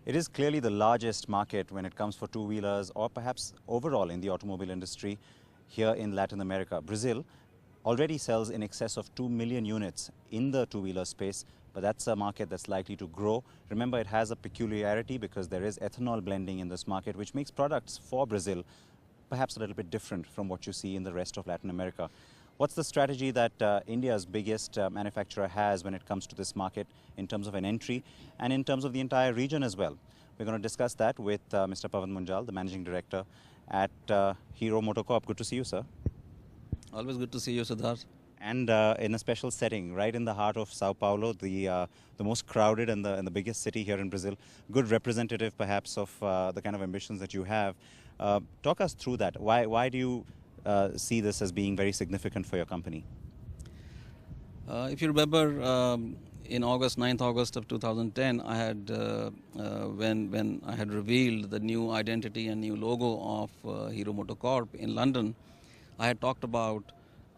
It is clearly the largest market when it comes for two-wheelers or perhaps overall in the automobile industry here in Latin America. Brazil already sells in excess of 2 million units in the two-wheeler space, but that's a market that's likely to grow. Remember, it has a peculiarity because there is ethanol blending in this market, which makes products for Brazil perhaps a little bit different from what you see in the rest of Latin America. What's the strategy that India's biggest manufacturer has when it comes to this market in terms of an entry and in terms of the entire region as well? We're going to discuss that with Mr. Pawan Munjal, the Managing Director at Hero MotoCorp. Good to see you, sir. Always good to see you, Siddharth. And in a special setting, right in the heart of Sao Paulo, the most crowded and the biggest city here in Brazil. Good representative, perhaps, of the kind of ambitions that you have. Talk us through that. Why do you see this as being very significant for your company? If you remember, in August, 9th August of 2010, I had when I had revealed the new identity and new logo of Hero MotoCorp in London, I had talked about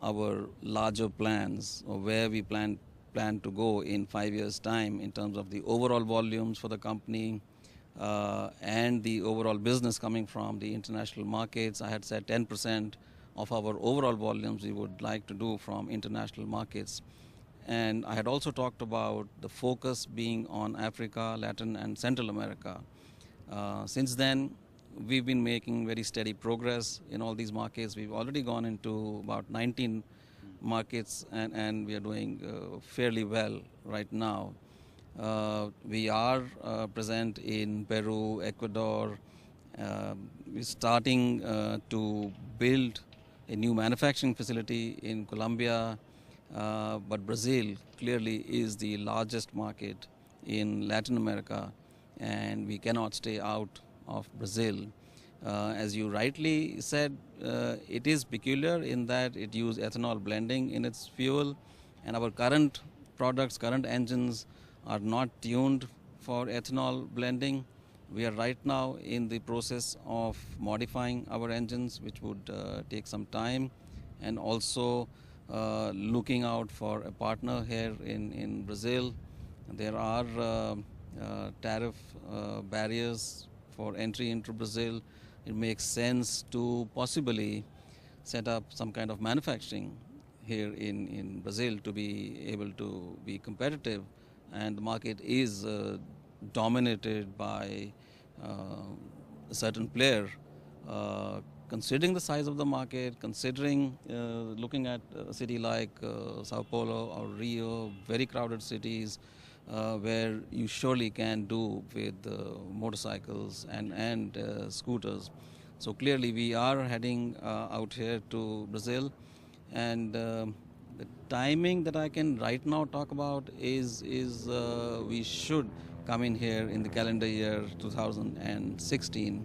our larger plans, or where we plan to go in 5 years' time in terms of the overall volumes for the company and the overall business coming from the international markets. I had said 10% of our overall volumes we would like to do from international markets. And I had also talked about the focus being on Africa, Latin and Central America. Since then, we've been making very steady progress in all these markets. We've already gone into about 19 markets and we are doing fairly well right now. We are present in Peru, Ecuador. We're starting to build a new manufacturing facility in Colombia. But Brazil clearly is the largest market in Latin America, and we cannot stay out of Brazil. As you rightly said, it is peculiar in that it uses ethanol blending in its fuel, and our current products, current engines are not tuned for ethanol blending. We are right now in the process of modifying our engines, which would take some time, and also looking out for a partner here in Brazil. There are tariff barriers for entry into Brazil. It makes sense to possibly set up some kind of manufacturing here in Brazil to be able to be competitive, and the market is dominated by a certain player. Considering the size of the market, considering looking at a city like Sao Paulo or Rio, very crowded cities where you surely can do with motorcycles and scooters. So clearly we are heading out here to Brazil, and the timing that I can right now talk about is we should come in here in the calendar year 2016.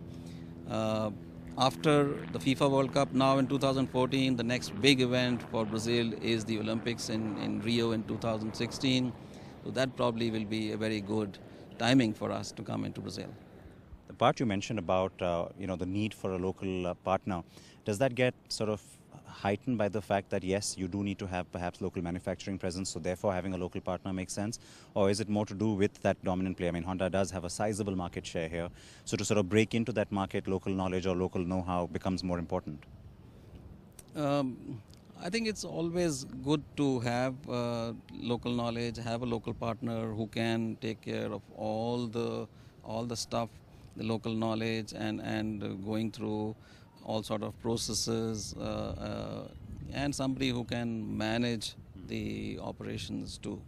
After the FIFA World Cup now in 2014, the next big event for Brazil is the Olympics in Rio in 2016. So that probably will be a very good timing for us to come into Brazil. The part you mentioned about the need for a local partner, does that get sort of heightened by the fact that yes, you do need to have perhaps local manufacturing presence, so therefore having a local partner makes sense? Or is it more to do with that dominant player? I mean, Honda does have a sizable market share here, so to sort of break into that market, local knowledge or local know-how becomes more important. I think it's always good to have local knowledge, have a local partner who can take care of all the stuff, the local knowledge and going through all sort of processes, and somebody who can manage the operations too.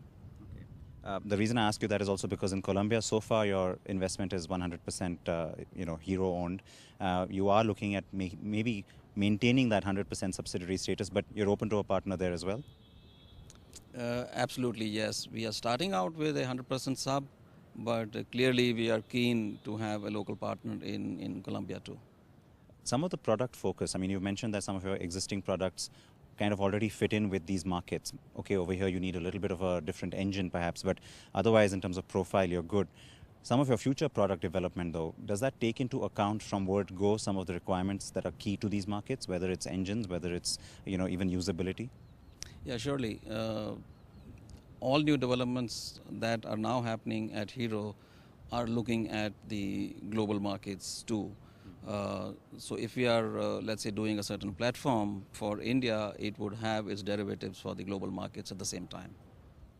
The reason I ask you that is also because in Colombia, so far your investment is 100% Hero owned. You are looking at maybe maintaining that 100% subsidiary status, but you're open to a partner there as well? Absolutely, yes. We are starting out with a 100% sub, but clearly we are keen to have a local partner in Colombia too. Some of the product focus, I mean, you mentioned that some of your existing products kind of already fit in with these markets. Okay, over here you need a little bit of a different engine perhaps, but otherwise in terms of profile you're good. Some of your future product development though, does that take into account from word go some of the requirements that are key to these markets, whether it's engines, whether it's even usability? Yeah, surely. All new developments that are now happening at Hero are looking at the global markets too. So if we are, let's say, doing a certain platform for India, it would have its derivatives for the global markets at the same time.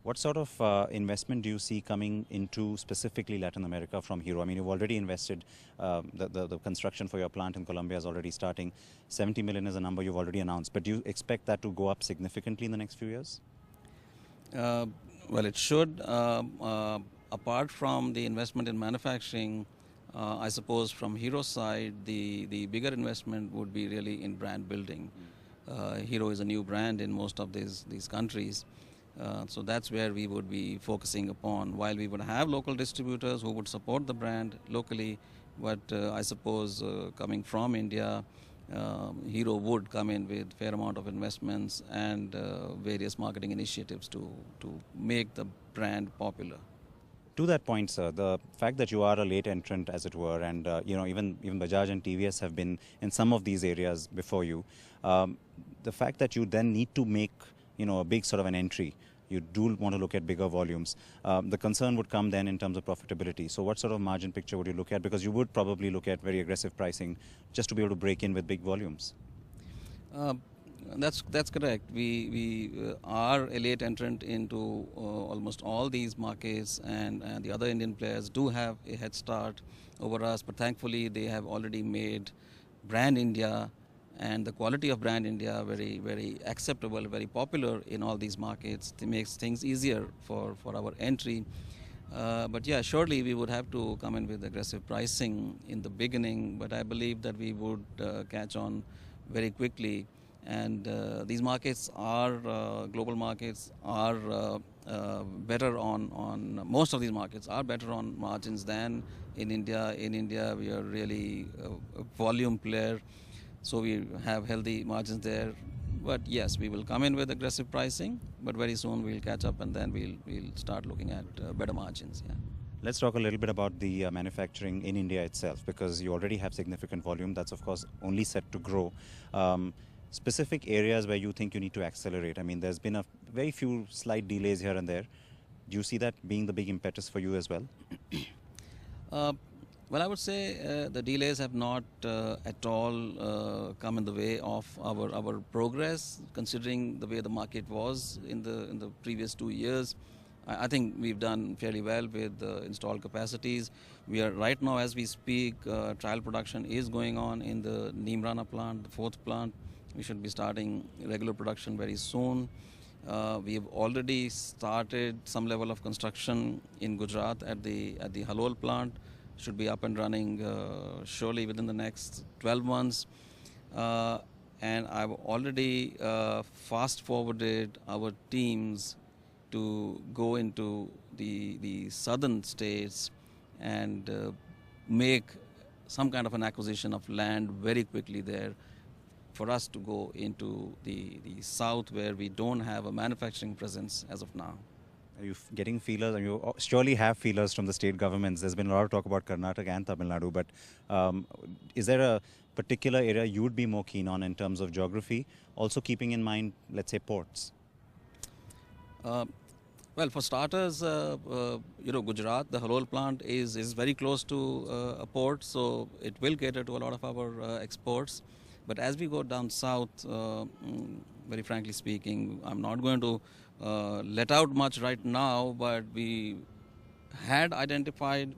What sort of investment do you see coming into specifically Latin America from Hero? I mean, you've already invested, the construction for your plant in Colombia is already starting. 70 million is a number you've already announced, but do you expect that to go up significantly in the next few years? Well, it should. Apart from the investment in manufacturing, I suppose from Hero's side, the bigger investment would be really in brand building. Hero is a new brand in most of these countries. So that's where we would be focusing upon. While we would have local distributors who would support the brand locally, but I suppose coming from India, Hero would come in with fair amount of investments and various marketing initiatives to make the brand popular. To that point, sir, the fact that you are a late entrant, as it were, and even Bajaj and TVS have been in some of these areas before you, the fact that you then need to make a big sort of an entry, you do want to look at bigger volumes. The concern would come then in terms of profitability. So what sort of margin picture would you look at? Because you would probably look at very aggressive pricing just to be able to break in with big volumes. That's correct. We are a late entrant into almost all these markets, and the other Indian players do have a head start over us. But thankfully, they have already made brand India and the quality of brand India very, very acceptable, very popular in all these markets. It makes things easier for our entry. But yeah, surely we would have to come in with aggressive pricing in the beginning, but I believe that we would catch on very quickly. And these markets are, global markets are better on most of these markets are better on margins than in India. In India, we are really a volume player, so we have healthy margins there. But yes, we will come in with aggressive pricing, but very soon we'll catch up and then we'll start looking at better margins. Yeah. Let's talk a little bit about the manufacturing in India itself, because you already have significant volume that's of course only set to grow. Specific areas where you think you need to accelerate? I mean, there's been a very few slight delays here and there. Do you see that being the big impetus for you as well? Well, I would say the delays have not at all come in the way of our progress, considering the way the market was in the previous 2 years. I think we've done fairly well with the installed capacities. We are right now, as we speak, trial production is going on in the Neemrana plant, the 4th plant. We should be starting regular production very soon. We have already started some level of construction in Gujarat at the Halol plant. Should be up and running surely within the next 12 months. And I've already fast forwarded our teams to go into the southern states and make some kind of an acquisition of land very quickly there, for us to go into the south where we don't have a manufacturing presence as of now. Are you getting feelers? And you surely have feelers from the state governments. There's been a lot of talk about Karnataka and Tamil Nadu, but is there a particular area you would be more keen on in terms of geography, also keeping in mind, let's say, ports? Well, for starters, Gujarat, the Halol plant is very close to a port, so it will cater to a lot of our exports. But as we go down south, very frankly speaking, I'm not going to let out much right now, but we had identified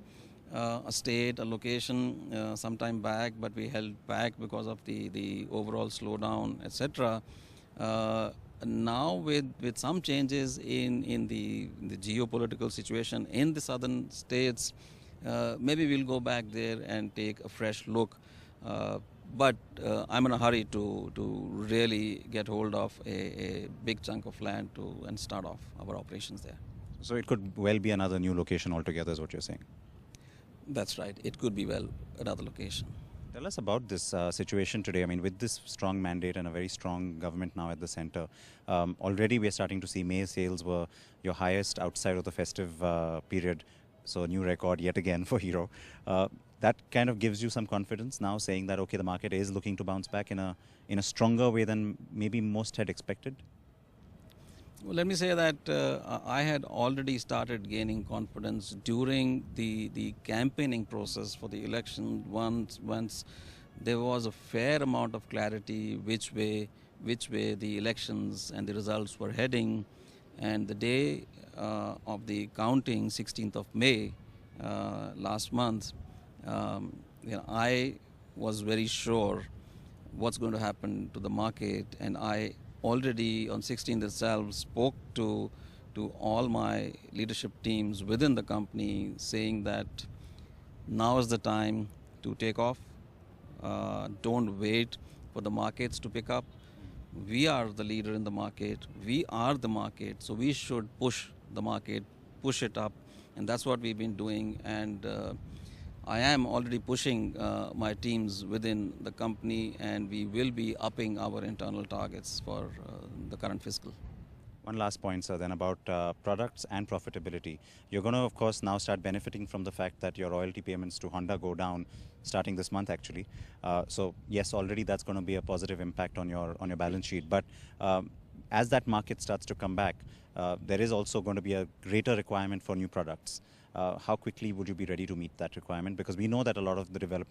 a state, a location some time back, but we held back because of the overall slowdown, etc. Now with some changes in the geopolitical situation in the southern states, maybe we'll go back there and take a fresh look. But I'm in a hurry to really get hold of a big chunk of land and start off our operations there. So it could well be another new location altogether, is what you're saying? That's right. It could be well another location. Tell us about this situation today. I mean, with this strong mandate and a very strong government now at the center, already we're starting to see May sales were your highest outside of the festive period. So a new record yet again for Hero. That kind of gives you some confidence now, saying that, okay, the market is looking to bounce back in a stronger way than maybe most had expected? Well, let me say that I had already started gaining confidence during the campaigning process for the election. Once there was a fair amount of clarity which way the elections and the results were heading, and the day of the counting, 16th of May last month, I was very sure what's going to happen to the market, and I already on 16th itself spoke to all my leadership teams within the company, saying that now is the time to take off. Don't wait for the markets to pick up. We are the leader in the market. We are the market, so we should push the market, push it up, and that's what we've been doing. And I am already pushing my teams within the company, and we will be upping our internal targets for the current fiscal. One last point, sir, then about products and profitability. You're going to, of course, now start benefiting from the fact that your royalty payments to Honda go down starting this month, actually. So yes, already that's going to be a positive impact on your balance sheet. But as that market starts to come back, there is also going to be a greater requirement for new products. How quickly would you be ready to meet that requirement? Because we know that a lot of the developers